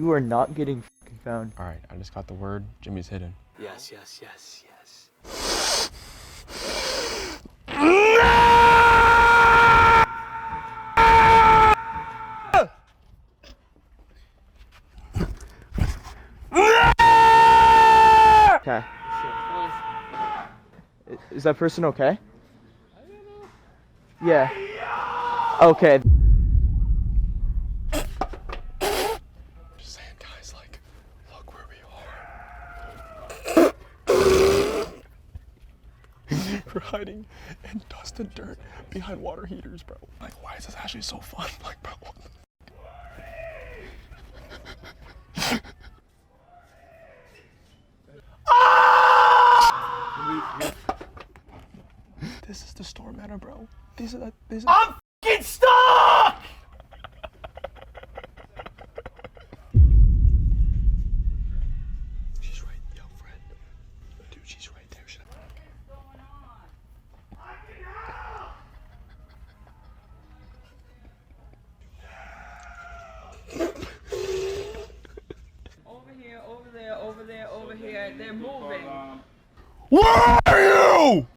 You are not getting fucking found. Alright, I just got the word. Jimmy's hidden. Yes, yes, yes, yes. Okay. Is that person okay? Yeah. Okay. Just saying, guys, like, look where we are. We're hiding in dust and dirt behind water heaters, bro. Like, why is this actually so fun? Like, bro, what the This is the storm matter, bro. These are I'm f***ing stuck! She's right, yo, friend. Dude, she's right there. Over here, over there, over there, over here. They're moving. Where are you?